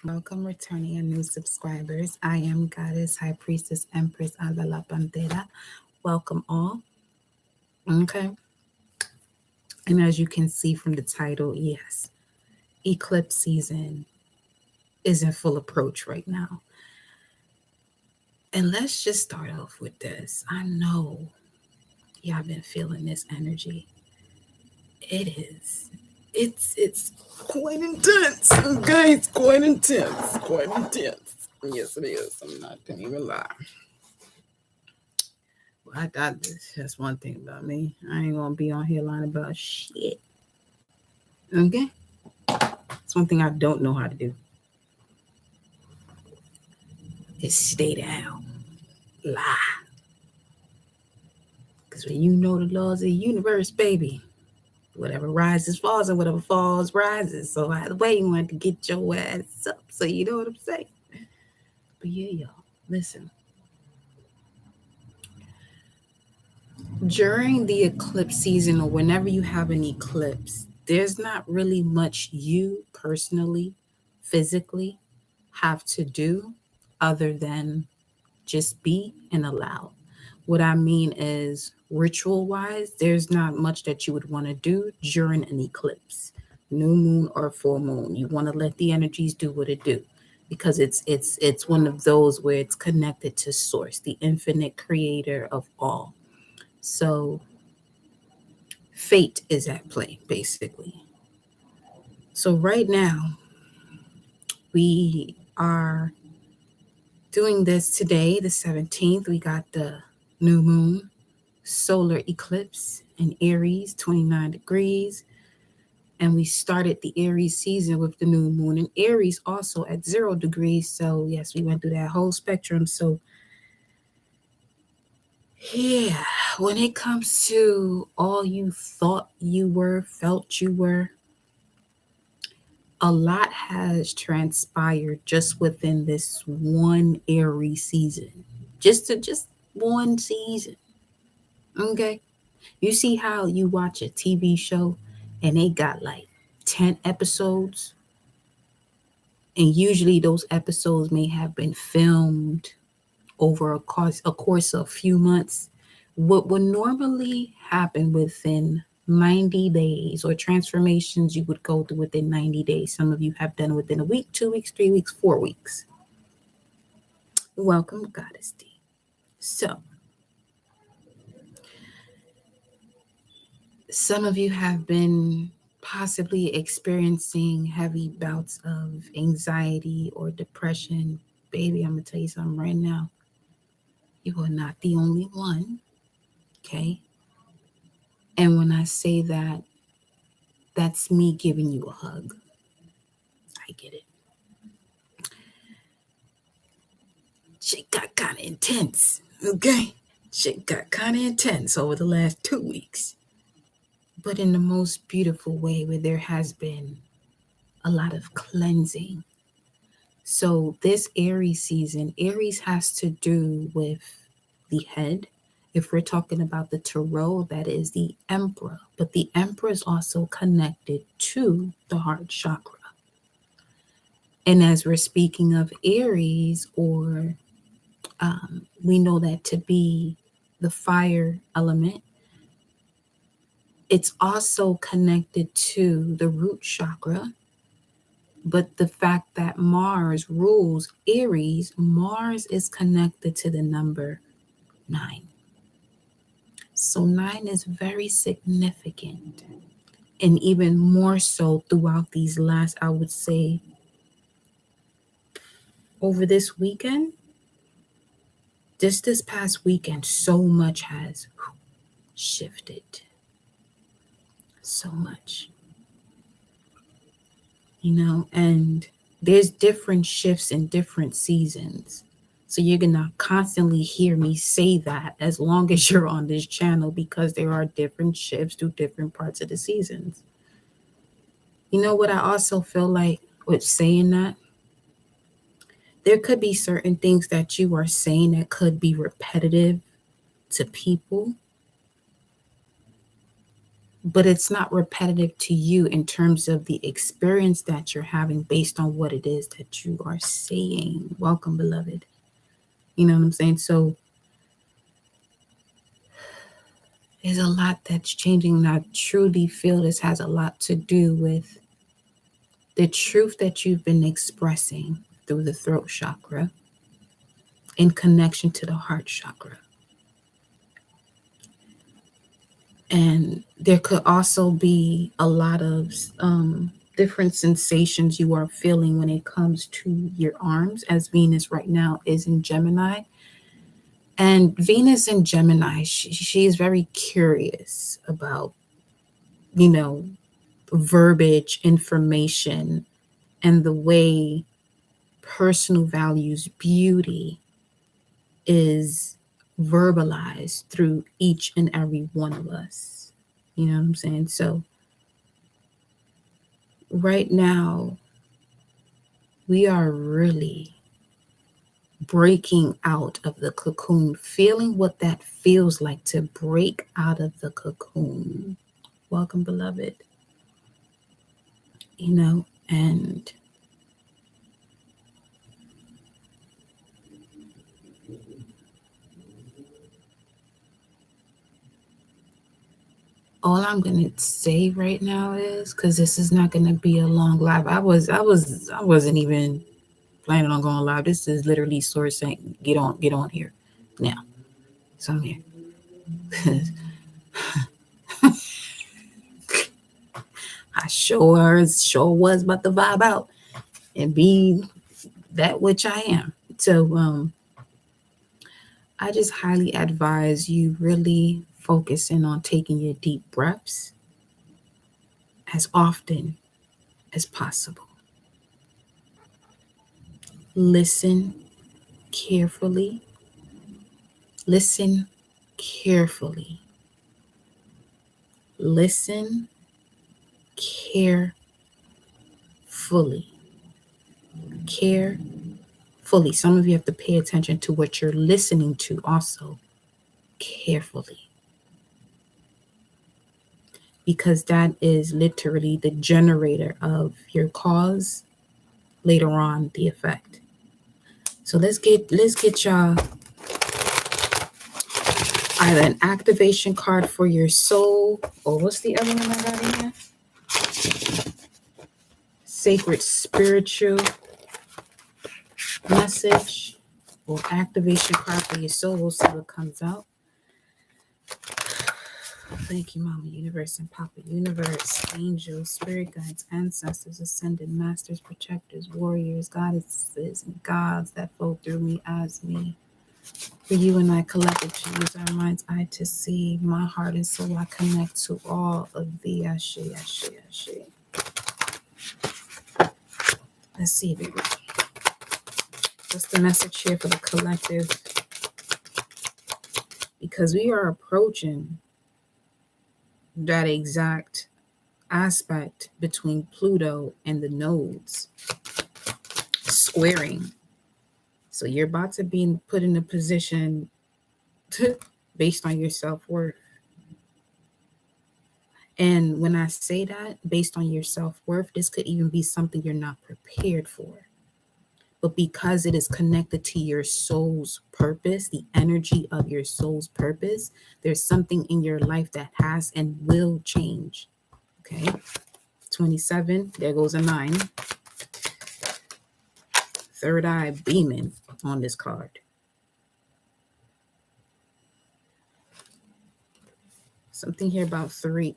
Welcome, returning and new subscribers. I am Goddess, High Priestess, Empress Ada la Pantera. Welcome all. Okay. And as you can see from the title, yes, eclipse season is in full approach right now. And let's just start off with this. I know y'all been feeling this energy. It is. It's quite intense. Okay, it's quite intense. Quite intense. Yes, it is. I'm not gonna even lie. Well, that's one thing about me. I ain't gonna be on here lying about shit. Okay? It's one thing I don't know how to do. Is stay down. Lie. Because when you know the laws of the universe, baby, whatever rises falls and whatever falls rises. So either way, you want to get your ass up. So you know what I'm saying? But yeah, y'all, listen. During the eclipse season or whenever you have an eclipse, there's not really much you personally, physically have to do other than just be and allow. What I mean is, ritual wise, there's not much that you would want to do during an eclipse, new moon or full moon. You want to let the energies do what it do because it's one of those where it's connected to source, the infinite creator of all. So fate is at play, basically. So right now, we are doing this today, the 17th. We got the new moon, solar eclipse in Aries, 29 degrees. And we started the Aries season with the new moon in Aries also at 0 degrees. So, yes, we went through that whole spectrum. So, yeah, when it comes to all you thought you were, felt you were, a lot has transpired just within this one Aries season. Just one season. Okay. You see how you watch a TV show and they got like 10 episodes, and usually those episodes may have been filmed over a course of a few months. What would normally happen within 90 days, or transformations you would go through within 90 days, some of you have done within a week, 2 weeks, 3 weeks, 4 weeks. Welcome, Goddess D. So, some of you have been possibly experiencing heavy bouts of anxiety or depression. Baby, I'm going to tell you something right now. You are not the only one. Okay. And when I say that, that's me giving you a hug. I get it. Shit got kind of intense. Okay. Shit got kind of intense over the last 2 weeks, but in the most beautiful way, where there has been a lot of cleansing. So, this Aries season, Aries has to do with the head. If we're talking about the tarot, that is the Emperor, but the Emperor is also connected to the heart chakra. And as we're speaking of Aries, or we know that to be the fire element, it's also connected to the root chakra. But the fact that Mars rules Aries, Mars is connected to the number 9. So 9 is very significant. And even more so throughout these last, I would say, over this weekend, this past weekend, so much has shifted. So much. And there's different shifts in different seasons. So you're going to constantly hear me say that as long as you're on this channel, because there are different shifts through different parts of the seasons. You know what I also feel like with saying that? There could be certain things that you are saying that could be repetitive to people. but it's not repetitive to you in terms of the experience that you're having based on what it is that you are saying. Welcome, beloved. You know what I'm saying? So there's a lot that's changing, and I truly feel this has a lot to do with the truth that you've been expressing through the throat chakra in connection to the heart chakra. And there could also be a lot of different sensations you are feeling when it comes to your arms, as Venus right now is in Gemini. And Venus in Gemini, she is very curious about, you know, verbiage, information, and the way personal values, beauty is verbalized through each and every one of us. You know what I'm saying? So, right now, we are really breaking out of the cocoon, feeling what that feels like to break out of the cocoon. Welcome, beloved. You know, and all I'm gonna say right now is, because this is not gonna be a long live. I wasn't even planning on going live. This is literally Source saying, get on here now. So I'm here. I sure was about to vibe out and be that which I am. So I just highly advise you really focusing on taking your deep breaths as often as possible. Listen carefully. Listen carefully. Listen carefully. Carefully. Some of you have to pay attention to what you're listening to also carefully, because that is literally the generator of your cause, later on the effect. So let's get y'all either an activation card for your soul, or what's the other one I got in here? Sacred spiritual message, or activation card for your soul. We'll see what comes out. Thank you, Mama Universe and Papa Universe, angels, spirit guides, ancestors, ascended masters, protectors, warriors, goddesses, and gods that flow through me as me. For you and I collective to use our mind's eye to see, my heart and soul I connect to all of thee. Ashe, ashe, ashe. Let's see, baby. What's the message here for the collective? Because we are approaching that exact aspect between Pluto and the nodes squaring. So you're about to be put in a position based on your self-worth. And when I say that, based on your self-worth, this could even be something you're not prepared for. But because it is connected to your soul's purpose, the energy of your soul's purpose, there's something in your life that has and will change. Okay. 27, there goes a 9. Third eye beaming on this card. Something here about 3.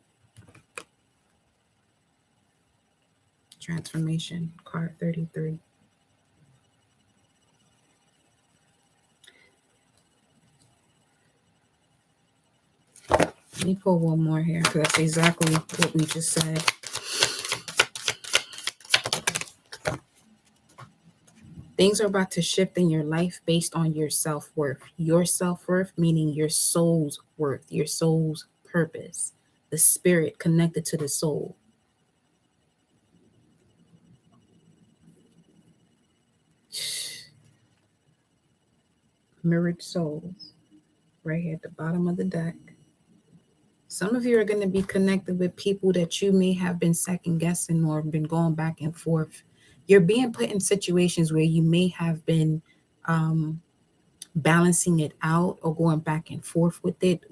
Transformation, card 33. Let me pull one more here, because that's exactly what we just said. Things are about to shift in your life based on your self-worth. Your self-worth, meaning your soul's worth, your soul's purpose, the spirit connected to the soul. Mirrored souls, right here at the bottom of the deck. Some of you are going to be connected with people that you may have been second guessing or been going back and forth. You're being put in situations where you may have been um, balancing it out or going back and forth with it,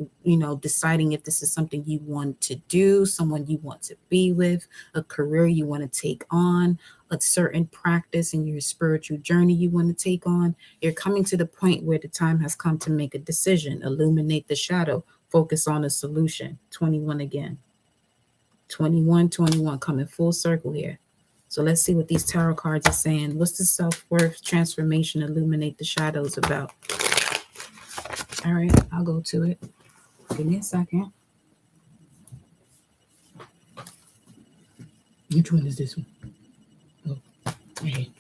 deciding if this is something you want to do, someone you want to be with, a career you want to take on, a certain practice in your spiritual journey you want to take on. You're coming to the point where the time has come to make a decision, illuminate the shadow, focus on a solution. 21 again. 21, 21, coming full circle here. So let's see what these tarot cards are saying. What's the self-worth transformation, illuminate the shadows about? All right, I'll go to it. Give me a second. Which one is this one? Oh, right.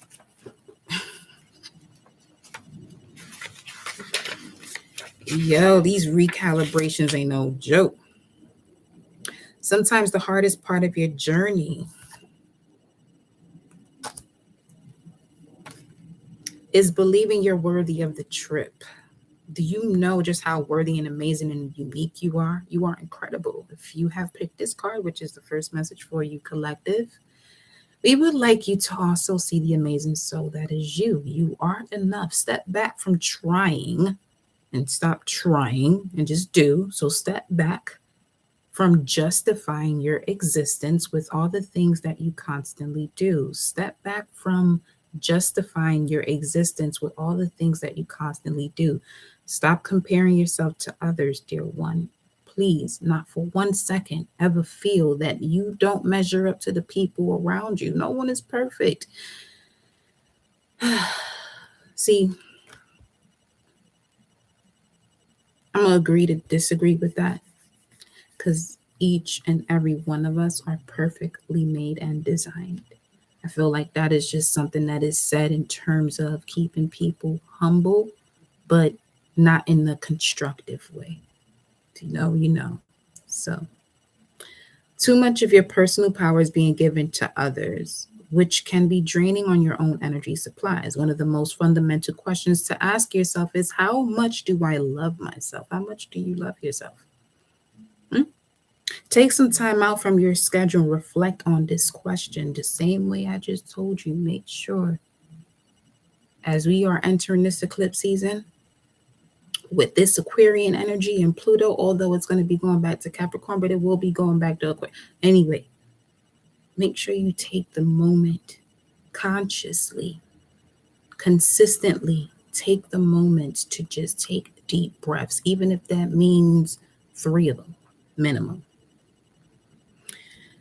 Yo, these recalibrations ain't no joke. Sometimes the hardest part of your journey is believing you're worthy of the trip. Do you know just how worthy and amazing and unique you are? You are incredible. If you have picked this card, which is the first message for you, collective, we would like you to also see the amazing soul that is you. You are enough. Step back from trying and stop trying and just do. So step back from justifying your existence with all the things that you constantly do. Step back from justifying your existence with all the things that you constantly do. Stop comparing yourself to others, dear one. Please, not for 1 second, ever feel that you don't measure up to the people around you. No one is perfect. See, I'm going to agree to disagree with that, because each and every one of us are perfectly made and designed. I feel like that is just something that is said in terms of keeping people humble, but not in the constructive way. If you know, you know. So, too much of your personal power is being given to others, which can be draining on your own energy supplies. One of the most fundamental questions to ask yourself is, how much do I love myself? How much do you love yourself? Take some time out from your schedule, reflect on this question the same way I just told you. Make sure, as we are entering this eclipse season, with this Aquarian energy and Pluto, although it's going to be going back to Capricorn, but it will be going back to Aquarius. Anyway, make sure you take the moment consciously, consistently. Take the moment to just take deep breaths, even if that means 3 of them minimum.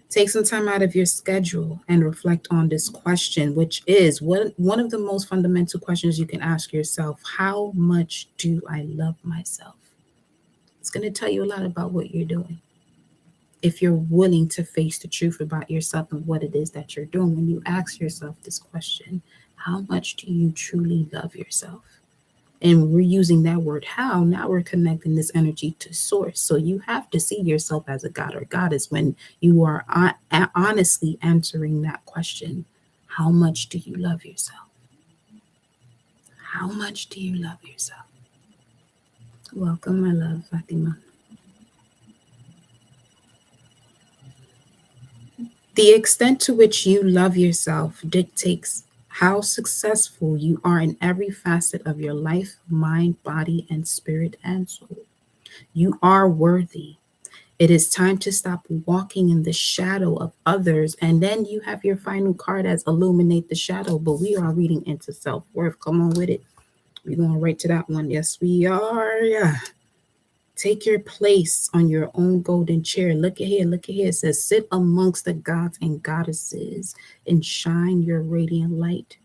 Take some time out of your schedule and reflect on this question, which is one of the most fundamental questions you can ask yourself. How much do I love myself? It's going to tell you a lot about what you're doing. If you're willing to face the truth about yourself and what it is that you're doing, when you ask yourself this question, how much do you truly love yourself? And we're using that word how. Now we're connecting this energy to source. So you have to see yourself as a god or goddess when you are honestly answering that question. How much do you love yourself? How much do you love yourself? Welcome, my love, Fatima. The extent to which you love yourself dictates how successful you are in every facet of your life, mind, body, and spirit and soul. You are worthy. It is time to stop walking in the shadow of others. And then you have your final card as illuminate the shadow, but we are reading into self-worth. Come on with it. We're going right to that one. Yes, we are. Yeah. Take your place on your own golden chair. Look at here. Look at here. It says, sit amongst the gods and goddesses and shine your radiant light.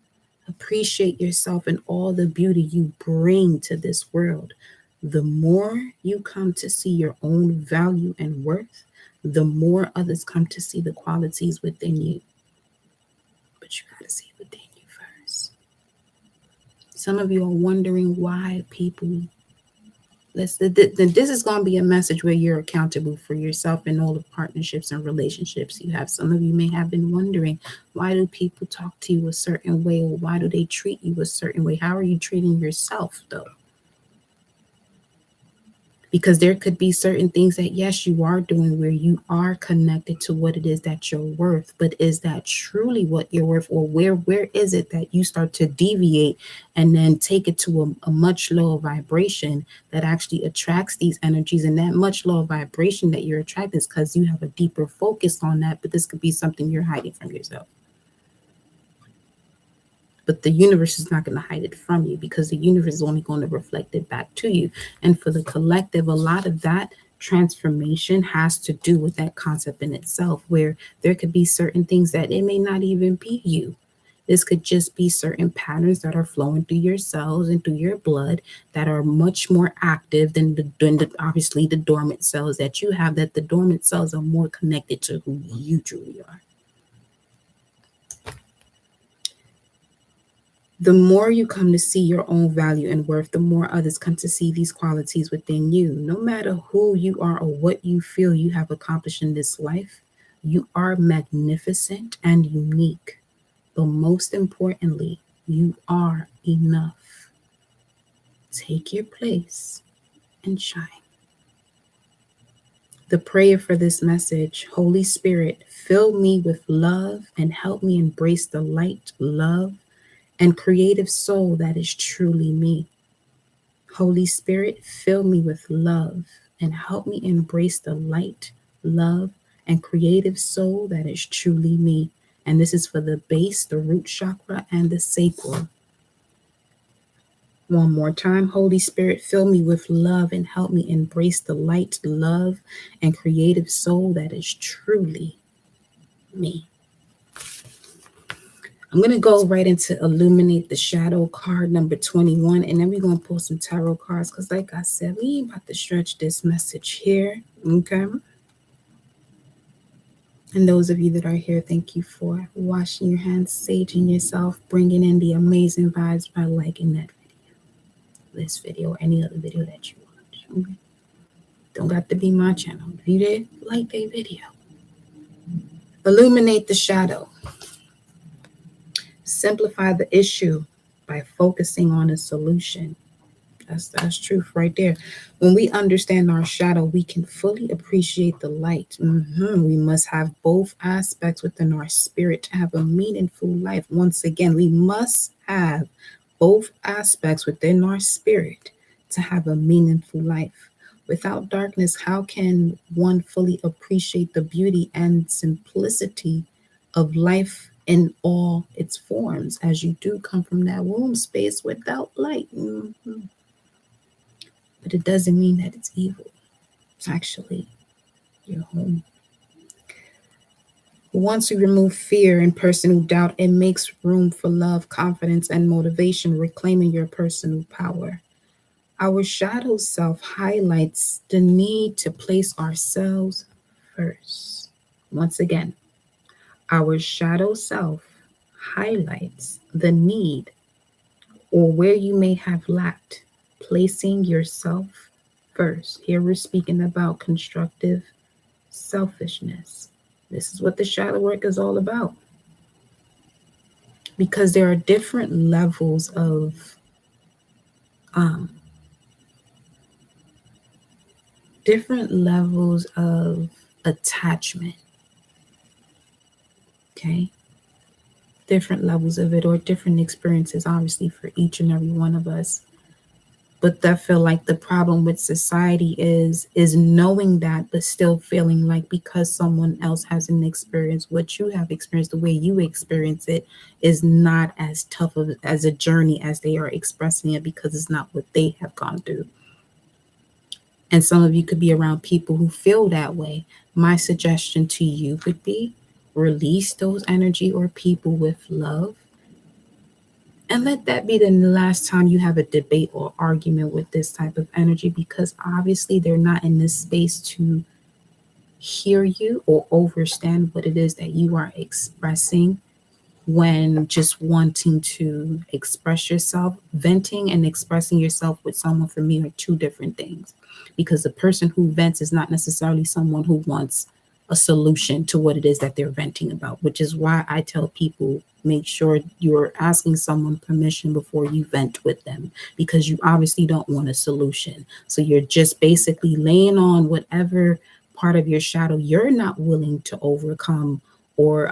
Appreciate yourself and all the beauty you bring to this world. The more you come to see your own value and worth, the more others come to see the qualities within you. But you got to see within you first. Some of you are wondering why people. This is going to be a message where you're accountable for yourself and all the partnerships and relationships you have. Some of you may have been wondering, why do people talk to you a certain way, or why do they treat you a certain way? How are you treating yourself, though? Because there could be certain things that, yes, you are doing where you are connected to what it is that you're worth, but is that truly what you're worth? Or where is it that you start to deviate and then take it to a much lower vibration that actually attracts these energies? And that much lower vibration that you're attracting is because you have a deeper focus on that, but this could be something you're hiding from yourself. But the universe is not going to hide it from you, because the universe is only going to reflect it back to you. And for the collective, a lot of that transformation has to do with that concept in itself, where there could be certain things that it may not even be you. This could just be certain patterns that are flowing through your cells and through your blood that are much more active than obviously the dormant cells that you have, that the dormant cells are more connected to who you truly are. The more you come to see your own value and worth, the more others come to see these qualities within you. No matter who you are or what you feel you have accomplished in this life, you are magnificent and unique. But most importantly, you are enough. Take your place and shine. The prayer for this message: Holy Spirit, fill me with love and help me embrace the light, love, and creative soul that is truly me. Holy Spirit, fill me with love and help me embrace the light, love, and creative soul that is truly me. And this is for the base, the root chakra, and the sacral. One more time. Holy Spirit, fill me with love and help me embrace the light, love, and creative soul that is truly me. I'm going to go right into Illuminate the Shadow card number 21, and then we're going to pull some tarot cards, because like I said, we ain't about to stretch this message here, okay? And those of you that are here, thank you for washing your hands, saging yourself, bringing in the amazing vibes by liking that video, this video, or any other video that you watch. Okay? Don't got to be my channel. If you did, like a video. Illuminate the shadow. Simplify the issue by focusing on a solution. That's truth right there. When we understand our shadow, we can fully appreciate the light. We must have both aspects within our spirit to have a meaningful life. Once again, we must have both aspects within our spirit to have a meaningful life. Without darkness, how can one fully appreciate the beauty and simplicity of life in all its forms, as you do come from that womb space without light? But it doesn't mean that it's evil. It's actually your home. Once we remove fear and personal doubt, it makes room for love, confidence, and motivation, reclaiming your personal power. Our shadow self highlights the need to place ourselves first. Once again, our shadow self highlights the need, or where you may have lacked, placing yourself first. Here we're speaking about constructive selfishness. This is what the shadow work is all about. Because there are different levels of attachment. Okay? Different levels of it, or different experiences, obviously, for each and every one of us. But I feel like the problem with society is knowing that, but still feeling like because someone else hasn't experienced what you have experienced, the way you experience it is not as tough as a journey as they are expressing it, because it's not what they have gone through. And some of you could be around people who feel that way. My suggestion to you would be release those energy or people with love. And let that be the last time you have a debate or argument with this type of energy, because obviously they're not in this space to hear you or understand what it is that you are expressing when just wanting to express yourself. Venting and expressing yourself with someone, for me, are two different things, because the person who vents is not necessarily someone who wants a solution to what it is that they're venting about, which is why I tell people make sure you're asking someone permission before you vent with them, because you obviously don't want a solution. So you're just basically laying on whatever part of your shadow you're not willing to overcome or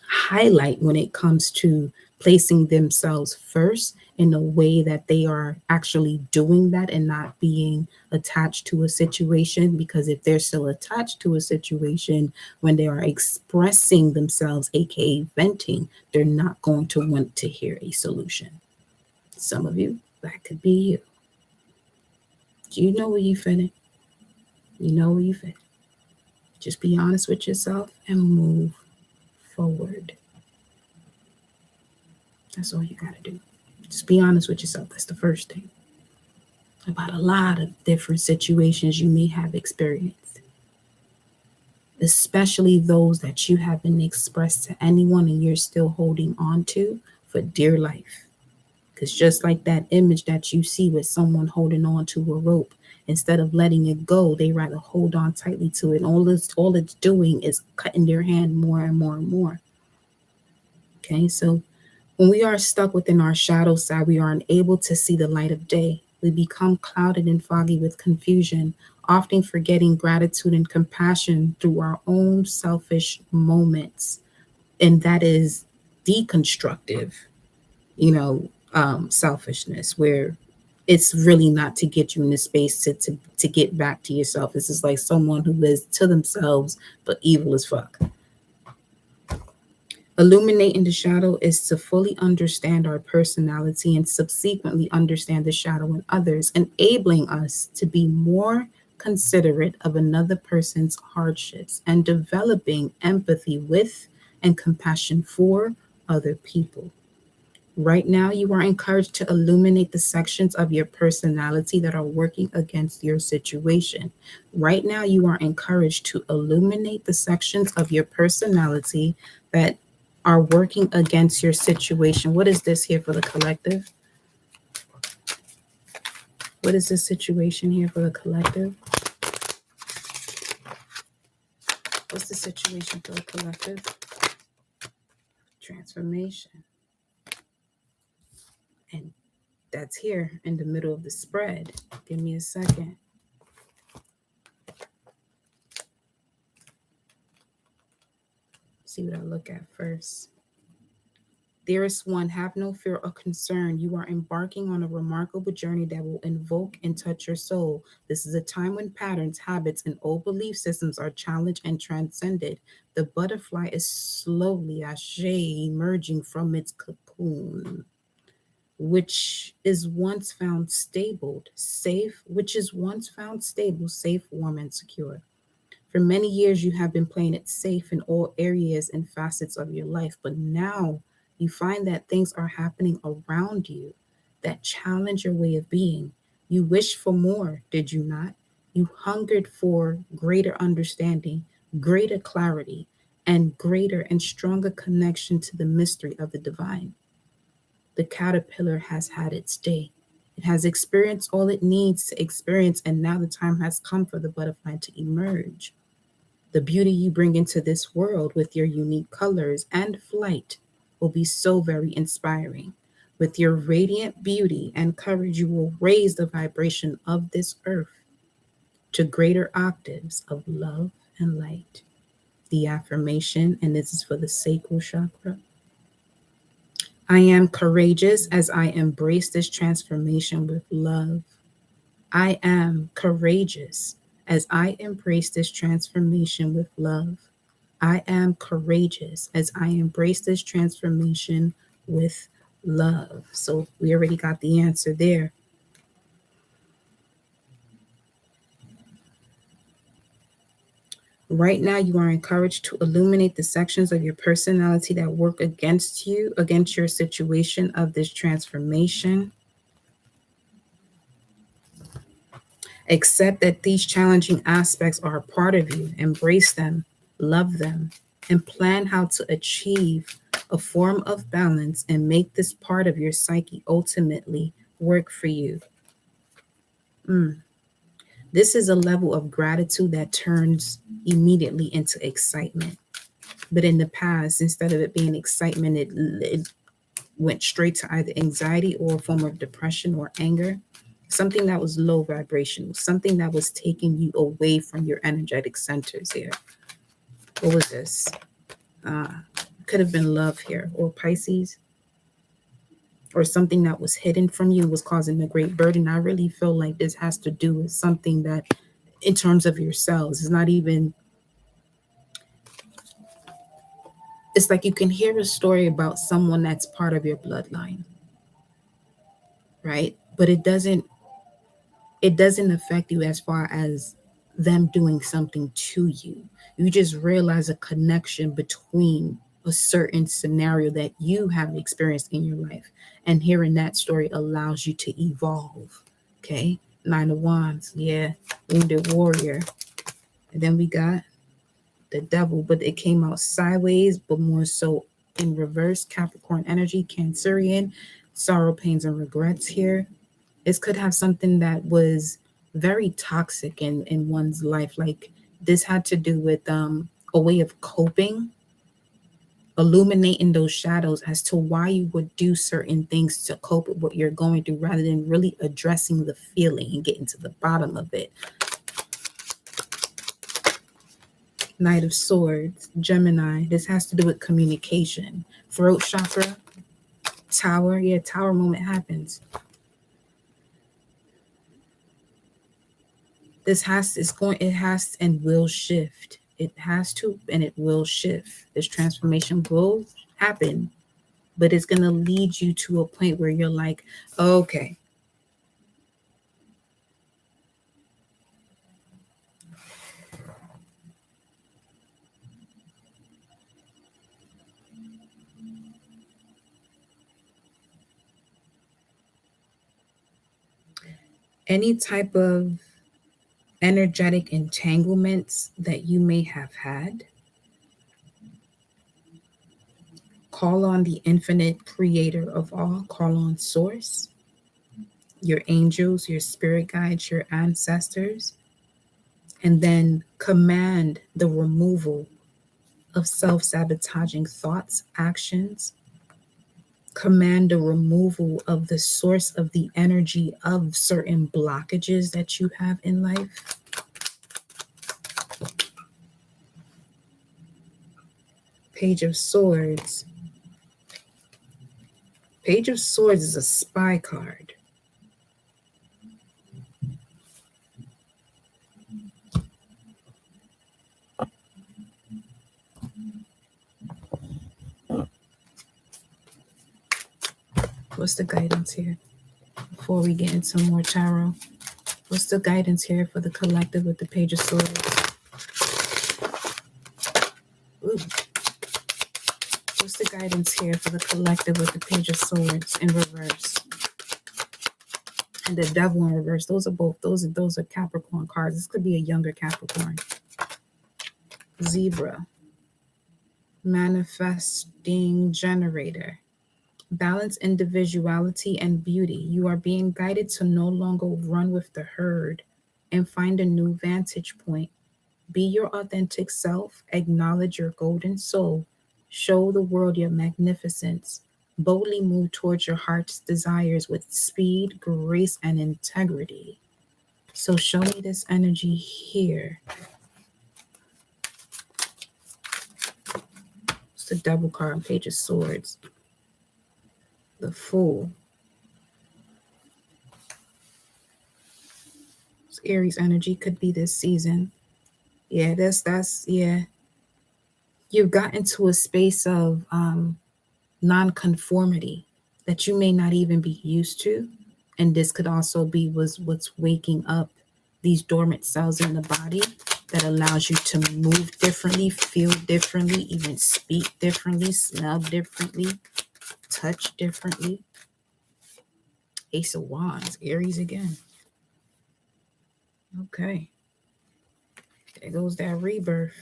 highlight when it comes to placing themselves first in a way that they are actually doing that and not being attached to a situation. Because if they're still attached to a situation when they are expressing themselves, aka venting, they're not going to want to hear a solution. Some of you, that could be you. You know where you fit in. You know where you fit. Just be honest with yourself and move forward. That's all you got to do. Just be honest with yourself. That's the first thing. About a lot of different situations you may have experienced, especially those that you haven't expressed to anyone and you're still holding on to for dear life. Because just like that image that you see with someone holding on to a rope, instead of letting it go, they rather hold on tightly to it. All it's doing is cutting their hand more and more and more. Okay, so when we are stuck within our shadow side, we are unable to see the light of day. We become clouded and foggy with confusion, often forgetting gratitude and compassion through our own selfish moments. And that is deconstructive, selfishness, where it's really not to get you in the space to get back to yourself. This is like someone who lives to themselves, but evil as fuck. Illuminating the shadow is to fully understand our personality and subsequently understand the shadow in others, enabling us to be more considerate of another person's hardships and developing empathy with and compassion for other people. Right now, you are encouraged to illuminate the sections of your personality that are working against your situation. Right now, you are encouraged to illuminate the sections of your personality that are working against your situation. What is this here for the collective? What is this situation here for the collective? What's the situation for the collective? Transformation. And that's here in the middle of the spread. Give me a second. See what I look at first. Dearest one, have no fear or concern. You are embarking on a remarkable journey that will invoke and touch your soul. This is a time when patterns, habits, and old belief systems are challenged and transcended. The butterfly is slowly, ashe, emerging from its cocoon, which is once found stable, safe, warm, and secure. For many years, you have been playing it safe in all areas and facets of your life, but now you find that things are happening around you that challenge your way of being. You wished for more, did you not? You hungered for greater understanding, greater clarity, and greater and stronger connection to the mystery of the divine. The caterpillar has had its day. It has experienced all it needs to experience, and now the time has come for the butterfly to emerge. The beauty you bring into this world with your unique colors and flight will be so very inspiring. With your radiant beauty and courage, you will raise the vibration of this earth to greater octaves of love and light. The affirmation, and this is for the sacral chakra. I am courageous as I embrace this transformation with love. I am courageous as I embrace this transformation with love. I am courageous as I embrace this transformation with love. So we already got the answer there. Right now, you are encouraged to illuminate the sections of your personality that work against you, against your situation of this transformation. Accept that these challenging aspects are a part of you. Embrace them, love them, and plan how to achieve a form of balance and make this part of your psyche ultimately work for you. This is a level of gratitude that turns immediately into excitement. But in the past, instead of it being excitement, it went straight to either anxiety or a form of depression or anger. Something that was low vibrational, something that was taking you away from your energetic centers here. What was this? Uh, could have been love here, or Pisces, or something that was hidden from you was causing a great burden. I really feel like this has to do with something that, in terms of yourselves, it's not even, it's like you can hear a story about someone that's part of your bloodline, right? But it doesn't affect you as far as them doing something to you. You just realize a connection between a certain scenario that you have experienced in your life. And hearing that story allows you to evolve. Okay. Nine of Wands. Yeah. Wounded warrior. And then we got the devil, but it came out sideways, but more so in reverse. Capricorn energy, Cancerian, sorrow, pains, and regrets here. This could have something that was very toxic in one's life. Like this had to do with a way of coping, illuminating those shadows as to why you would do certain things to cope with what you're going through rather than really addressing the feeling and getting to the bottom of it. Knight of Swords, Gemini. This has to do with communication. Throat chakra, Tower. Yeah, Tower moment happens. It has and will shift. It has to and it will shift. This transformation will happen, but it's going to lead you to a point where you're like, okay, any type of energetic entanglements that you may have had, call on the infinite creator of all, call on source, your angels, your spirit guides, your ancestors, and then command the removal of self sabotaging thoughts, actions. Command the removal of the source of the energy of certain blockages that you have in life. Page of Swords. Page of Swords is a spy card. What's the guidance here? Before we get into more tarot, what's the guidance here for the collective with the Page of Swords? Ooh. What's the guidance here for the collective with the Page of Swords in reverse? And the Devil in reverse. Those are both, those are Capricorn cards. This could be a younger Capricorn. Zebra. Manifesting generator. Balance individuality and beauty. You are being guided to no longer run with the herd and find a new vantage point. Be your authentic self, acknowledge your golden soul, show the world your magnificence. Boldly move towards your heart's desires with speed, grace, and integrity. So show me this energy here. It's the Devil card on Page of Swords. The Fool. It's Aries energy could be this season. Yeah, that's yeah. You've gotten to a space of non-conformity that you may not even be used to, and this could also be what's waking up these dormant cells in the body that allows you to move differently, feel differently, even speak differently, smell differently, touch differently. Ace of Wands, Aries again. Okay, there goes that rebirth.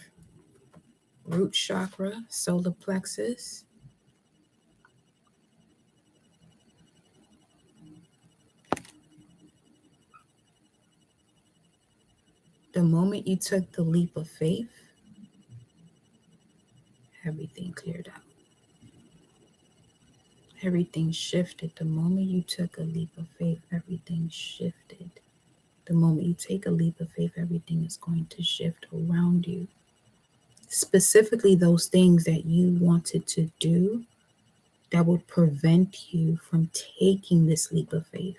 Root chakra, solar plexus. The moment you took the leap of faith everything cleared out. Everything shifted. The moment you took a leap of faith, everything shifted. The moment you take a leap of faith, everything is going to shift around you. Specifically, those things that you wanted to do that would prevent you from taking this leap of faith.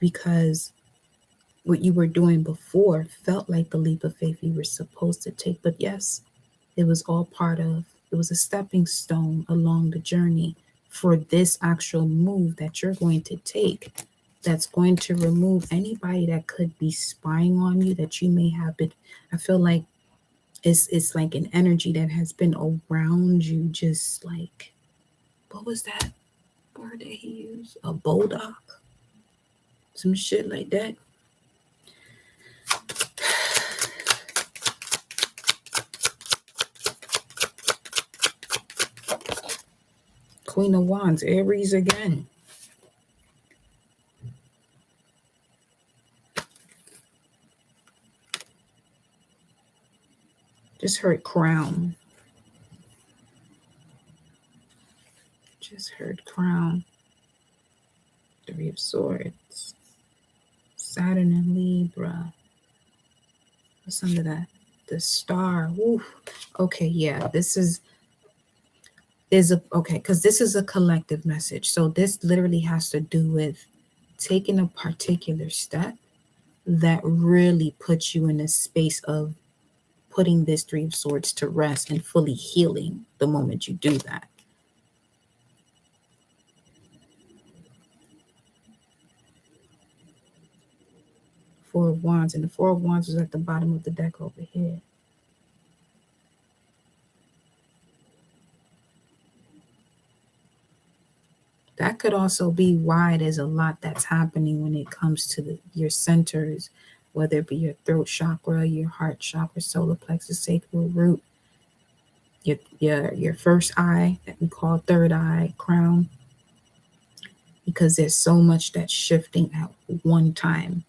Because what you were doing before felt like the leap of faith you were supposed to take. But yes, it was all it was a stepping stone along the journey for this actual move that you're going to take, that's going to remove anybody that could be spying on you, that you may have been. I feel like it's like an energy that has been around you, just like, what was that word that he used? A bulldog? Some shit like that. Queen of Wands, Aries again. Just heard crown. Just heard crown. Three of Swords. Saturn and Libra. What's under that? The Star. Woo. Okay, yeah. This is okay, because this is a collective message. So this literally has to do with taking a particular step that really puts you in a space of putting this Three of Swords to rest and fully healing the moment you do that. Four of Wands, and the Four of Wands is at the bottom of the deck over here. That could also be why there's a lot that's happening when it comes to your centers, whether it be your throat chakra, your heart chakra, solar plexus, sacral root, your first eye that we call third eye, crown, because there's so much that's shifting at one time.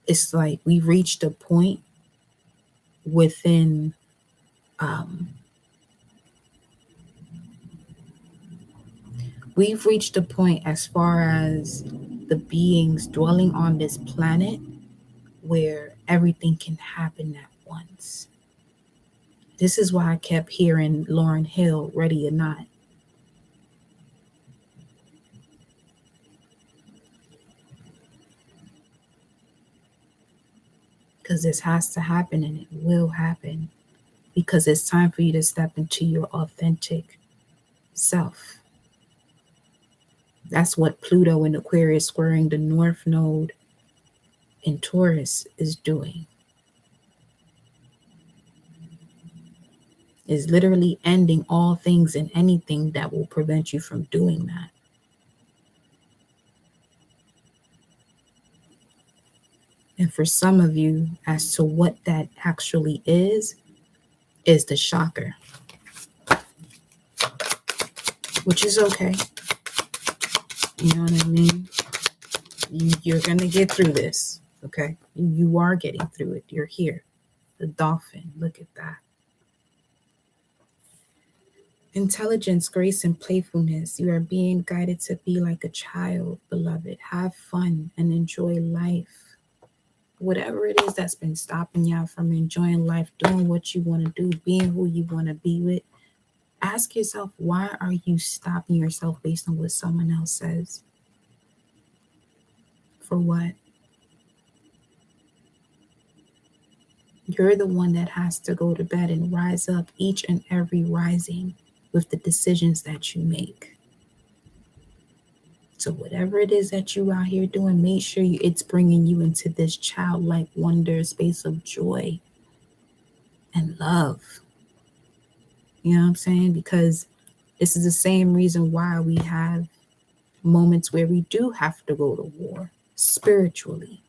It's like we reached a point within we've reached a point as far as the beings dwelling on this planet where everything can happen at once. This is why I kept hearing Lauryn Hill, Ready or Not. Because this has to happen, and it will happen, because it's time for you to step into your authentic self. That's what Pluto in Aquarius squaring the North Node in Taurus is doing. Is literally ending all things and anything that will prevent you from doing that. And for some of you, as to what that actually is the shocker. Which is okay. You know what I mean? You're going to get through this, okay? You are getting through it. You're here. The dolphin, look at that. Intelligence, grace, and playfulness. You are being guided to be like a child, beloved. Have fun and enjoy life. Whatever it is that's been stopping y'all from enjoying life, doing what you want to do, being who you want to be with, ask yourself, why are you stopping yourself based on what someone else says? For what? You're the one that has to go to bed and rise up each and every rising with the decisions that you make. So whatever it is that you out here doing, make sure it's bringing you into this childlike wonder, space of joy and love. You know what I'm saying? Because this is the same reason why we have moments where we do have to go to war spiritually.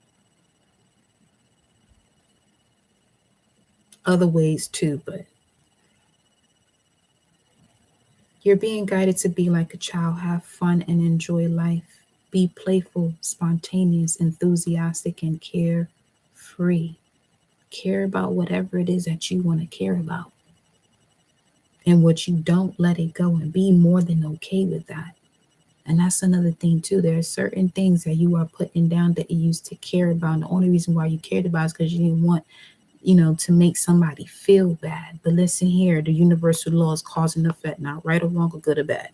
Other ways too, but you're being guided to be like a child, have fun and enjoy life. Be playful, spontaneous, enthusiastic, and carefree. Care about whatever it is that you want to care about. And what you don't, let it go and be more than okay with that. And that's another thing too. There are certain things that you are putting down that you used to care about. And the only reason why you cared about is because you didn't want, to make somebody feel bad. But listen here, the universal law is cause and effect, not right or wrong or good or bad.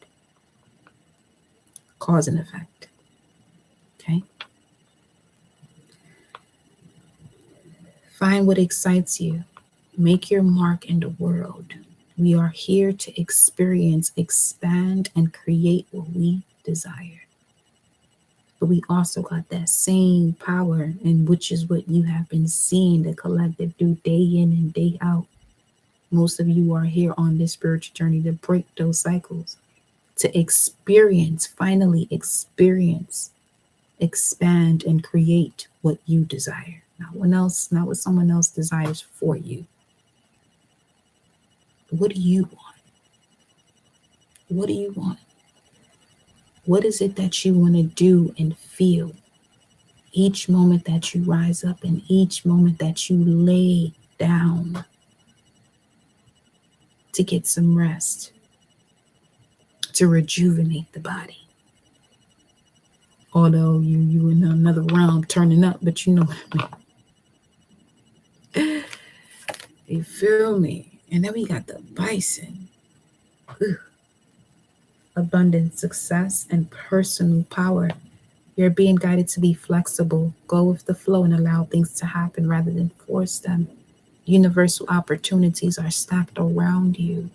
Cause and effect. Okay. Find what excites you. Make your mark in the world. We are here to experience, expand, and create what we desire. But we also got that same power, and which is what you have been seeing the collective do day in and day out. Most of you are here on this spiritual journey to break those cycles, to experience, finally experience, expand, and create what you desire. Not what someone else desires for you. What do you want? What do you want? What is it that you want to do and feel each moment that you rise up and each moment that you lay down to get some rest, to rejuvenate the body? Although you in another realm turning up, but you know what I mean. You feel me? And then we got the bison. Ooh. Abundance, success, and personal power. You're being guided to be flexible, go with the flow, and allow things to happen rather than force them. Universal opportunities are stacked around you.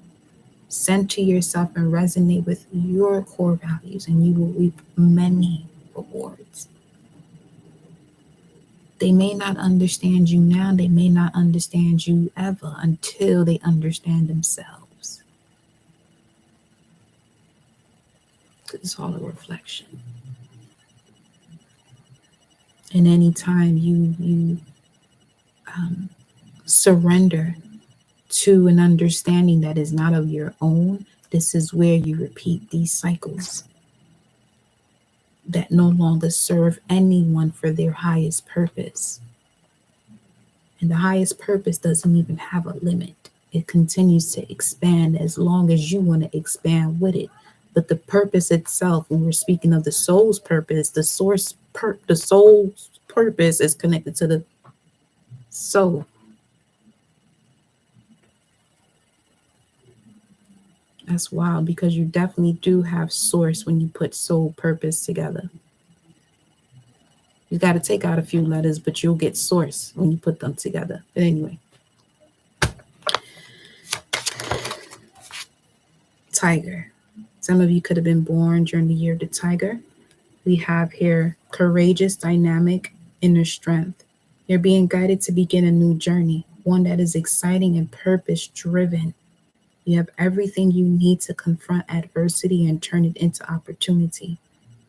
Center yourself and resonate with your core values, and you will reap many rewards. They may not understand you now, they may not understand you ever until they understand themselves. It's all a reflection. And anytime you surrender to an understanding that is not of your own, this is where you repeat these cycles that no longer serve anyone for their highest purpose. And the highest purpose doesn't even have a limit. It continues to expand as long as you want to expand with it. But the purpose itself, when we're speaking of the soul's purpose, the soul's purpose is connected to the soul. That's wild, because you definitely do have source when you put soul purpose together. You got to take out a few letters, but you'll get source when you put them together. But anyway. Tiger. Some of you could have been born during the year of the tiger. We have here courageous, dynamic, inner strength. You're being guided to begin a new journey, one that is exciting and purpose driven. You have everything you need to confront adversity and turn it into opportunity.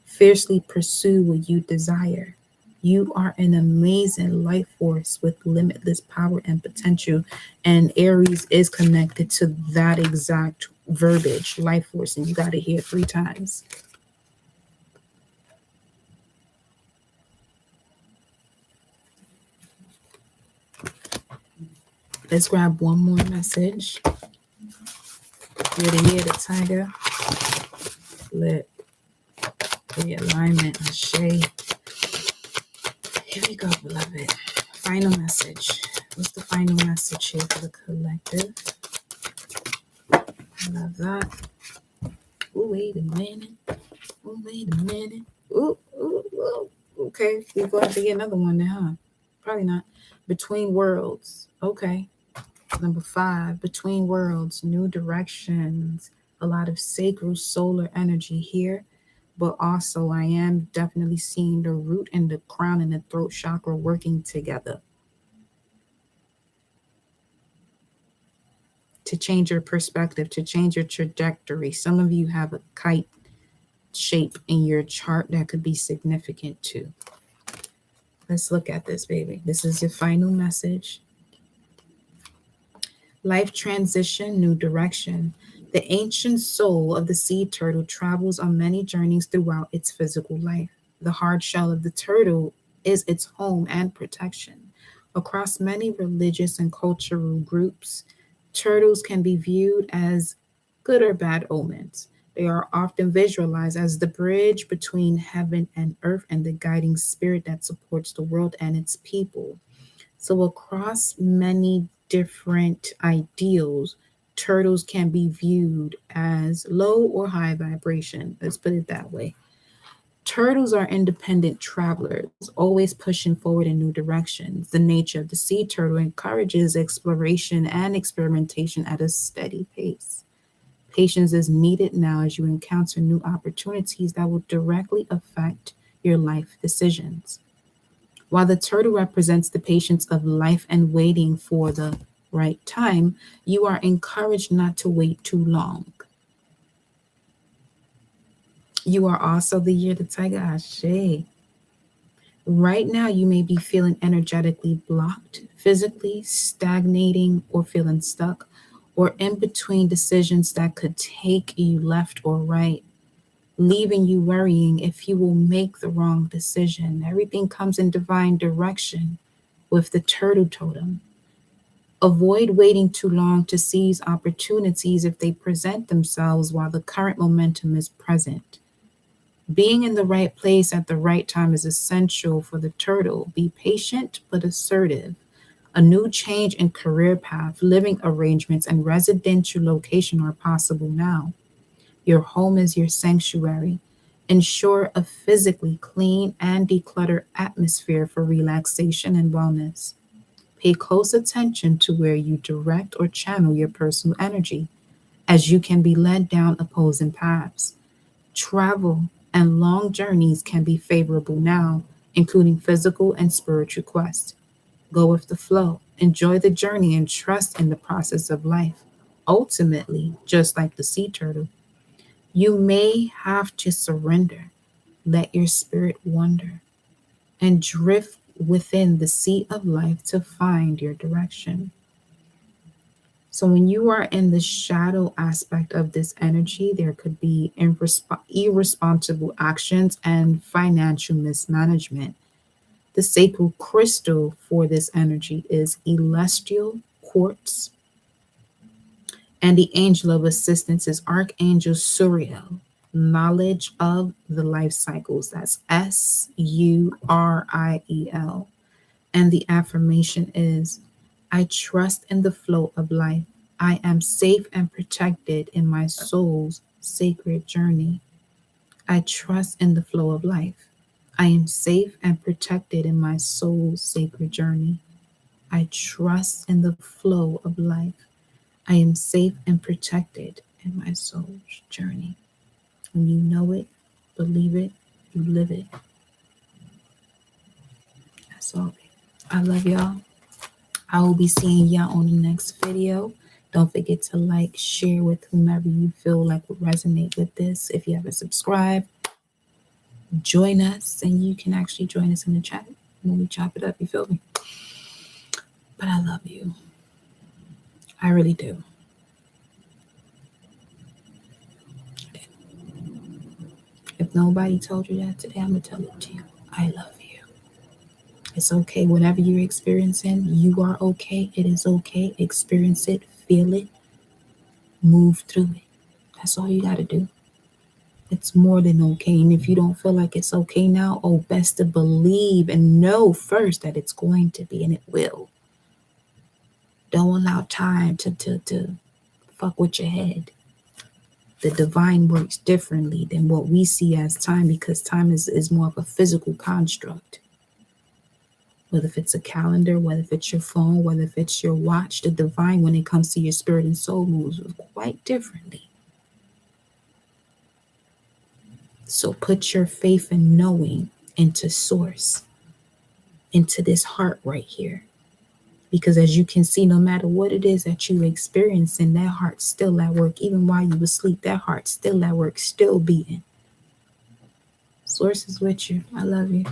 Fiercely pursue what you desire. You are an amazing life force with limitless power and potential. And Aries is connected to that exact verbiage, life force. And you got to hear it 3 times. Let's grab one more message. You're the year of the tiger. Flip. Realignment. Ashe. Here we go, beloved. Final message. What's the final message here for the collective? I love that. Oh, wait a minute. Oh, wait a minute. Ooh. Okay, we're going to have to get another one now, huh? Probably not. Between worlds. Okay. Number 5, between worlds, new directions, a lot of sacred solar energy here. But also I am definitely seeing the root and the crown and the throat chakra working together to change your perspective, to change your trajectory. Some of you have a kite shape in your chart that could be significant too. Let's look at this, baby. This is your final message. Life transition, new direction. The ancient soul of the sea turtle travels on many journeys throughout its physical life. The hard shell of the turtle is its home and protection. Across many religious and cultural groups, turtles can be viewed as good or bad omens. They are often visualized as the bridge between heaven and earth and the guiding spirit that supports the world and its people. So, across many different ideals, turtles can be viewed as low or high vibration. Let's put it that way. Turtles are independent travelers, always pushing forward in new directions. The nature of the sea turtle encourages exploration and experimentation at a steady pace. Patience is needed now as you encounter new opportunities that will directly affect your life decisions. While the turtle represents the patience of life and waiting for the right time, you are encouraged not to wait too long. You are also the year the tiger Ashe. Right now, you may be feeling energetically blocked, physically stagnating, or feeling stuck, or in between decisions that could take you left or right, leaving you worrying if you will make the wrong decision. Everything comes in divine direction with the turtle totem. Avoid waiting too long to seize opportunities if they present themselves while the current momentum is present. Being in the right place at the right time is essential for the turtle. Be patient but assertive. A new change in career path, living arrangements, and residential location are possible now. Your home is your sanctuary. Ensure a physically clean and decluttered atmosphere for relaxation and wellness. Pay close attention to where you direct or channel your personal energy, as you can be led down opposing paths. Travel and long journeys can be favorable now, including physical and spiritual quests. Go with the flow, enjoy the journey, and trust in the process of life. Ultimately, just like the sea turtle, you may have to surrender, let your spirit wander, and drift within the sea of life to find your direction. So, when you are in the shadow aspect of this energy, there could be irresponsible actions and financial mismanagement. The sacred crystal for this energy is celestial quartz, and the angel of assistance is Archangel Suriel. Knowledge of the life cycles. That's Suriel. And the affirmation is I trust in the flow of life. I am safe and protected in my soul's sacred journey. I trust in the flow of life. I am safe and protected in my soul's sacred journey. I trust in the flow of life. I am safe and protected in my soul's journey. When you know it, believe it, you live it. That's all. I love y'all. I will be seeing y'all on the next video. Don't forget to like, share with whomever you feel like would resonate with this. If you haven't subscribed, join us, and you can actually join us in the chat when we chop it up. You feel me? But I love you. I really do. If nobody told you that today, I'm going to tell it to you. I love you. It's okay. Whatever you're experiencing, you are okay. It is okay. Experience it. Feel it. Move through it. That's all you got to do. It's more than okay. And if you don't feel like it's okay now, best to believe and know first that it's going to be, and it will. Don't allow time to fuck with your head. The divine works differently than what we see as time, because time is more of a physical construct. Whether if it's a calendar, whether if it's your phone, whether if it's your watch, the divine, when it comes to your spirit and soul, moves quite differently. So put your faith and knowing into source, into this heart right here. Because as you can see, no matter what it is that you're experiencing, that heart's still at work. Even while you were asleep, that heart's still at work, still beating. Source is with you. I love you.